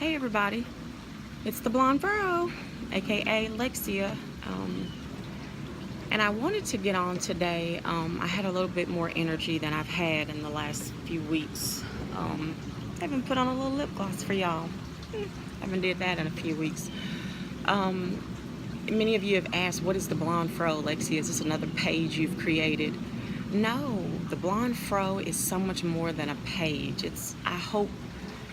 Hey everybody, it's the Blonde Furrow, aka Lexia, and I wanted to get on today. I had a little bit more energy than I've had in the last few weeks. I haven't put on a little lip gloss for y'all. Haven't did that in a few weeks. Many of you have asked, what is the Blonde Fro, Lexi? Is this another page you've created? No, the Blonde Fro is so much more than a page. I hope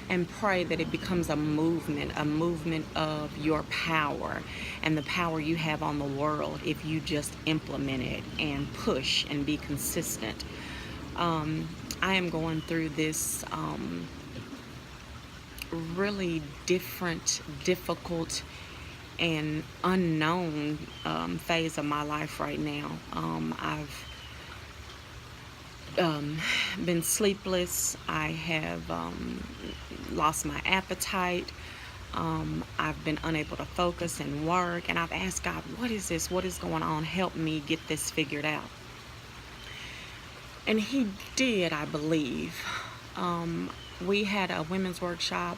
and pray that it becomes a movement of your power and the power you have on the world if you just implement it and push and be consistent. I am going through this really difficult, and unknown phase of my life right now. I've been sleepless. I have lost my appetite. I've been unable to focus and work. And I've asked God, what is this? What is going on? Help me get this figured out. And He did, I believe. We had a women's workshop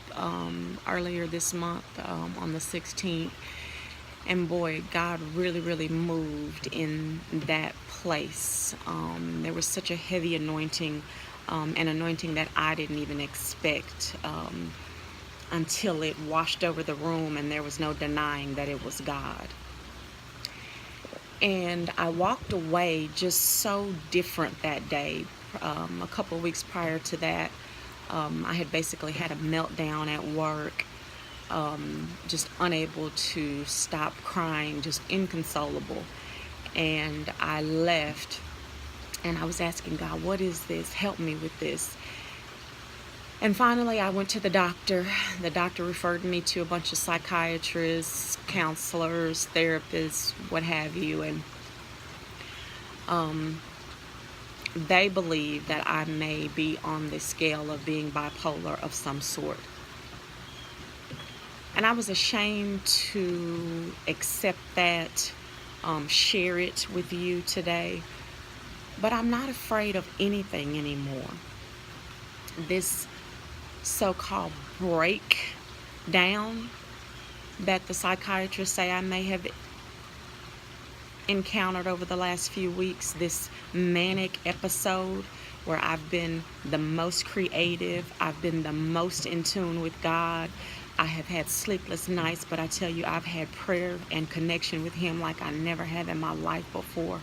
earlier this month on the 16th. And boy, God really moved in that place. There was such a heavy anointing, an anointing that I didn't even expect until it washed over the room, and there was no denying that it was God. And I walked away just so different that day. A couple of weeks prior to that, I had basically had a meltdown at work. Just unable to stop crying, just inconsolable. And I left and I was asking God, what is this? Help me with this. And finally I went to the doctor. The doctor referred me to a bunch of psychiatrists, counselors, therapists, what have you. And they believe that I may be on the scale of being bipolar of some sort. And I was ashamed to accept that, share it with you today. But I'm not afraid of anything anymore. This so-called breakdown that the psychiatrists say I may have encountered over the last few weeks, this manic episode where I've been the most creative, I've been the most in tune with God. I have had sleepless nights, but I tell you, I've had prayer and connection with Him like I never have in my life before.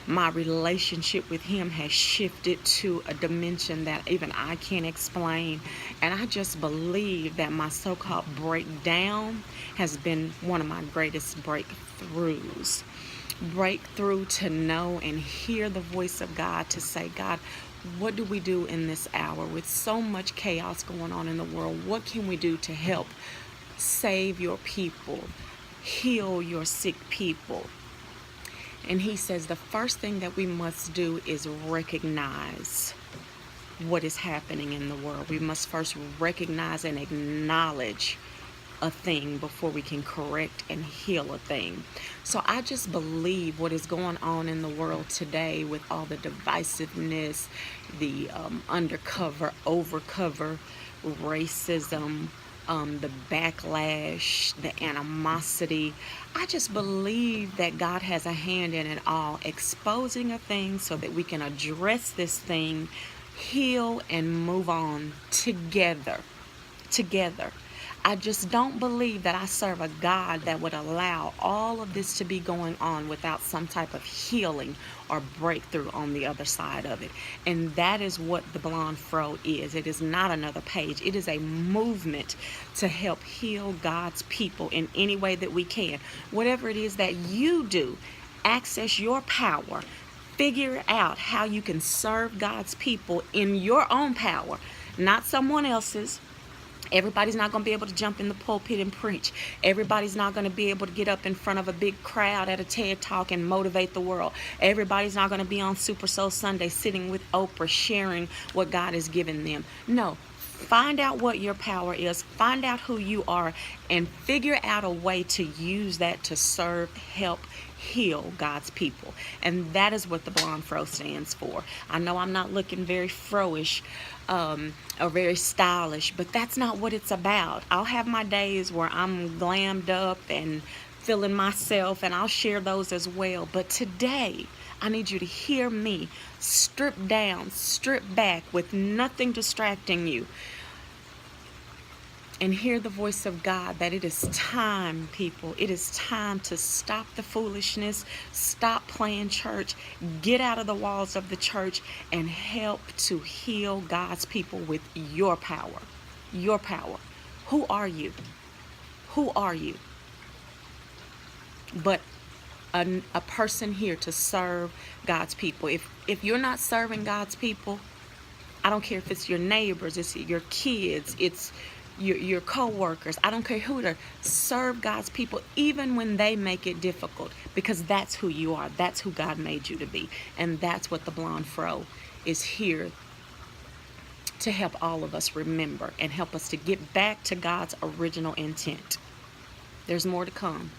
My relationship with Him has shifted to a dimension that even I can't explain. And I just believe that my so-called breakdown has been one of my greatest breakthroughs. Breakthrough to know and hear the voice of God, to say, God, what do we do in this hour with so much chaos going on in the world? What can we do to help save your people, heal your sick people? And He says the first thing that we must do is recognize what is happening in the world. We must first recognize and acknowledge a thing before we can correct and heal a thing. So I just believe what is going on in the world today with all the divisiveness, the undercover, overcover racism, the backlash, the animosity. I just believe that God has a hand in it all, exposing a thing so that we can address this thing, heal, and move on together. I just don't believe that I serve a God that would allow all of this to be going on without some type of healing or breakthrough on the other side of it. And that is what the Blonde Fro is. It is not another page. It is a movement to help heal God's people in any way that we can. Whatever it is that you do, access your power. Figure out how you can serve God's people in your own power, not someone else's. Everybody's not going to be able to jump in the pulpit and preach. Everybody's not going to be able to get up in front of a big crowd at a TED Talk and motivate the world. Everybody's not going to be on Super Soul Sunday sitting with Oprah sharing what God has given them. No, Find out what your power is, find out who you are, and figure out a way to use that to serve, help, heal God's people. And that is what the Blonde Fro stands for. I know I'm not looking very froish or very stylish, but that's not what it's about. I'll have my days where I'm glammed up and feeling myself, and I'll share those as well. But today, I need you to hear me, strip down, strip back with nothing distracting you, and hear the voice of God that it is time, people. It is time to stop the foolishness, stop playing church, get out of the walls of the church, and help to heal God's people with your power. Your power. Who are you? Who are you? But a person here to serve God's people. If you're not serving God's people, I don't care if it's your neighbors, it's your kids, it's your co-workers, I don't care who, to serve God's people even when they make it difficult, because that's who you are. That's who God made you to be. And that's what the Blonde Fro is here to help all of us remember and help us to get back to God's original intent. There's more to come.